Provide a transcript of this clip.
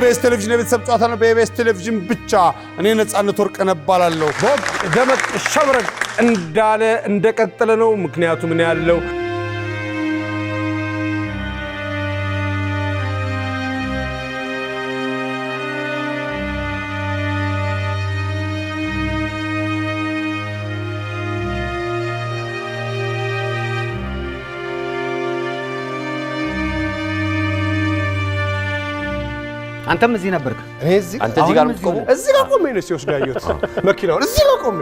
የኢቢኤስ ቴሌቪዥን የቤተሰብ ጨዋታ ነው። በኢቢኤስ ቴሌቪዥን ብቻ እኔ ነፃነት ወርቅነህ እባላለሁ። ቦግ ደመቅ ሸብረቅ እንዳለ እንደቀጠለ ነው። ምክንያቱም ምን ያለው አንተም እዚህ ነበርክ? እኔ እዚህ አንተ እዚህ ጋር ቆሜ ነው ሲወስድ ያየሁት መኪናውን እዚህ ጋር ቆሜ